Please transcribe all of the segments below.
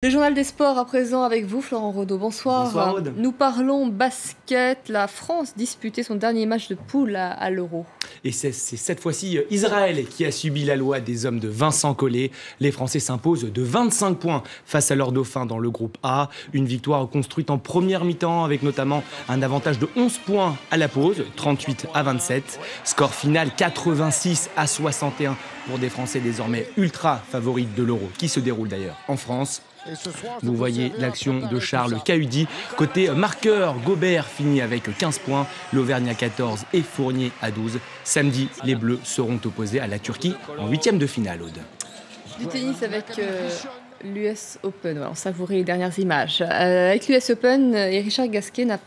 Le journal des sports à présent avec vous, Florent Rodeau. Bonsoir. Bonsoir, Aude. Nous parlons basket. La France disputait son dernier match de poule à l'Euro. Et c'est cette fois-ci Israël qui a subi la loi des hommes de Vincent Collet. Les Français s'imposent de 25 points face à leur dauphin dans le groupe A. Une victoire construite en première mi-temps avec notamment un avantage de 11 points à la pause, 38-27. Score final 86-61 pour des Français désormais ultra favorites de l'Euro, qui se déroule d'ailleurs en France. Vous voyez l'action de Charles Cahudi. Côté marqueur, Gobert finit avec 15 points, l'Auvergne à 14 et Fournier à 12. Samedi, les Bleus seront opposés à la Turquie en huitième de finale, Aude. Du tennis avec l'US Open. On savourait les dernières images. Avec l'US Open, et Richard Gasquet n'a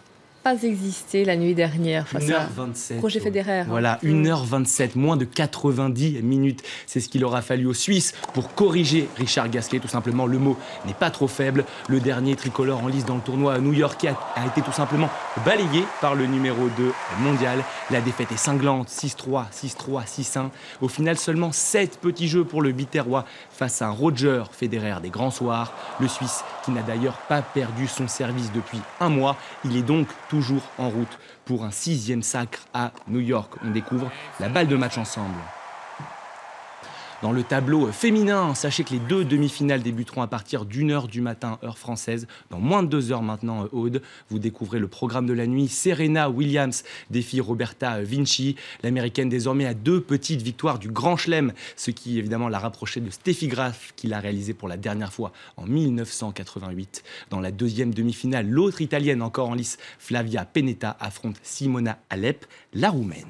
pas existé la nuit dernière face 1h27, à Roger Federer. Voilà, 1h27, moins de 90 minutes. C'est ce qu'il aura fallu aux Suisses pour corriger Richard Gasquet. Tout simplement, le mot n'est pas trop faible. Le dernier tricolore en lice dans le tournoi new-yorkais a été tout simplement balayé par le numéro 2 mondial. La défaite est cinglante, 6-3, 6-3, 6-1. Au final, seulement 7 petits jeux pour le Biterrois face à un Roger Federer des grands soirs. Le Suisse qui n'a d'ailleurs pas perdu son service depuis un mois. Il est donc toujours en route pour un 6e sacre à New York. On découvre la balle de match ensemble. Dans le tableau féminin, sachez que les deux demi-finales débuteront à partir d'1h du matin, heure française. Dans moins de 2 heures maintenant, Aude, vous découvrez le programme de la nuit. Serena Williams défie Roberta Vinci. L'américaine désormais a 2 petites victoires du Grand Chelem, ce qui évidemment l'a rapprochée de Steffi Graf, qu'il a réalisé pour la dernière fois en 1988. Dans la deuxième demi-finale, l'autre italienne encore en lice, Flavia Pennetta, affronte Simona Alep, la roumaine.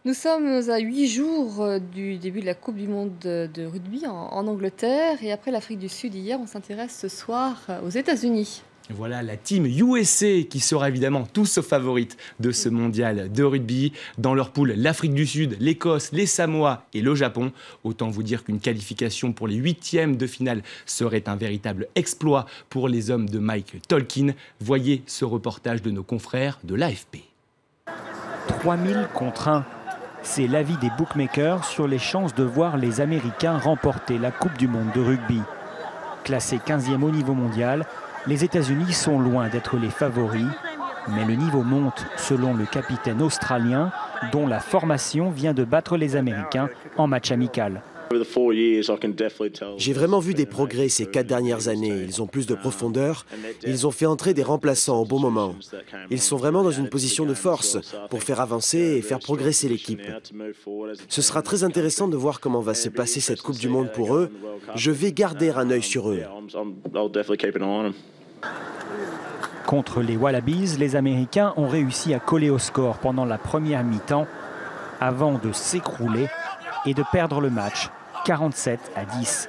Nous sommes à 8 jours du début de la Coupe du Monde de rugby en Angleterre. Et après l'Afrique du Sud hier, on s'intéresse ce soir aux États-Unis. Voilà la team USA qui sera évidemment tous favorite de ce mondial de rugby. Dans leur poule, l'Afrique du Sud, l'Écosse, les Samoa et le Japon. Autant vous dire qu'une qualification pour les 8e de finale serait un véritable exploit pour les hommes de Mike Tolkien. Voyez ce reportage de nos confrères de l'AFP. 3000 contre 1. C'est l'avis des bookmakers sur les chances de voir les Américains remporter la Coupe du Monde de rugby. Classés 15e au niveau mondial, les États-Unis sont loin d'être les favoris. Mais le niveau monte selon le capitaine australien, dont la formation vient de battre les Américains en match amical. J'ai vraiment vu des progrès ces 4 dernières années. Ils ont plus de profondeur. Ils ont fait entrer des remplaçants au bon moment. Ils sont vraiment dans une position de force pour faire avancer et faire progresser l'équipe. Ce sera très intéressant de voir comment va se passer cette Coupe du Monde pour eux. Je vais garder un œil sur eux. Contre les Wallabies, les Américains ont réussi à coller au score pendant la première mi-temps avant de s'écrouler et de perdre le match 47-10.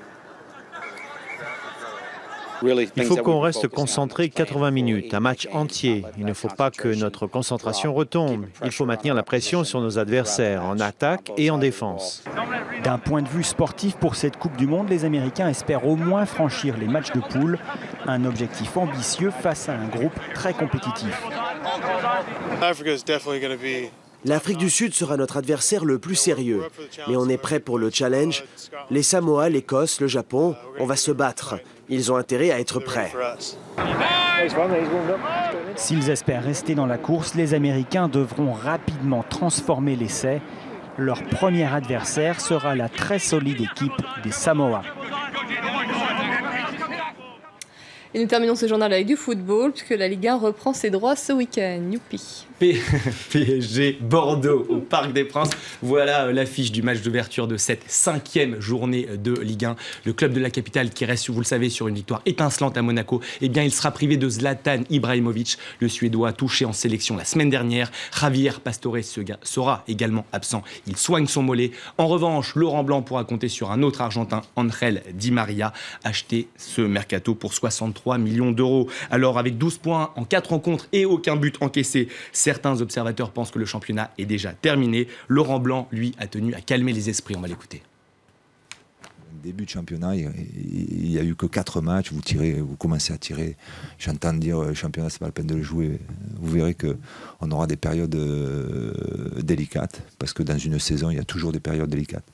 Il faut qu'on reste concentré 80 minutes, un match entier. Il ne faut pas que notre concentration retombe. Il faut maintenir la pression sur nos adversaires, en attaque et en défense. D'un point de vue sportif, pour cette Coupe du Monde, les Américains espèrent au moins franchir les matchs de poule. Un objectif ambitieux face à un groupe très compétitif. L'Afrique du Sud sera notre adversaire le plus sérieux. Mais on est prêt pour le challenge. Les Samoa, l'Écosse, le Japon, on va se battre. Ils ont intérêt à être prêts. S'ils espèrent rester dans la course, les Américains devront rapidement transformer l'essai. Leur premier adversaire sera la très solide équipe des Samoa. Et nous terminons ce journal avec du football, puisque la Ligue 1 reprend ses droits ce week-end. Youpi. PSG Bordeaux au Parc des Princes. Voilà l'affiche du match d'ouverture de cette 5e journée de Ligue 1. Le club de la capitale qui reste, vous le savez, sur une victoire étincelante à Monaco, eh bien il sera privé de Zlatan Ibrahimovic, le Suédois touché en sélection la semaine dernière. Javier Pastore sera également absent. Il soigne son mollet. En revanche, Laurent Blanc pourra compter sur un autre Argentin, Angel Di Maria, acheté ce mercato pour 63 millions d'euros. Alors avec 12 points en 4 rencontres et aucun but encaissé, certains observateurs pensent que le championnat est déjà terminé. Laurent Blanc, lui, a tenu à calmer les esprits. On va l'écouter. Début de championnat, il n'y a eu que 4 matchs, vous commencez à tirer. J'entends dire le championnat, c'est pas la peine de le jouer. Vous verrez qu'on aura des périodes délicates, parce que dans une saison, il y a toujours des périodes délicates.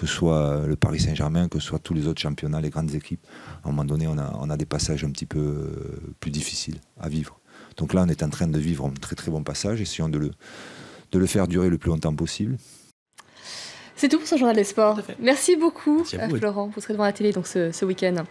que ce soit le Paris Saint-Germain, que ce soit tous les autres championnats, les grandes équipes. À un moment donné, on a des passages un petit peu plus difficiles à vivre. Donc là, on est en train de vivre un très très bon passage. Essayons de le faire durer le plus longtemps possible. C'est tout pour ce journal des sports. Tout à fait. Merci beaucoup, Merci à vous, Florent. Vous serez devant la télé donc ce week-end.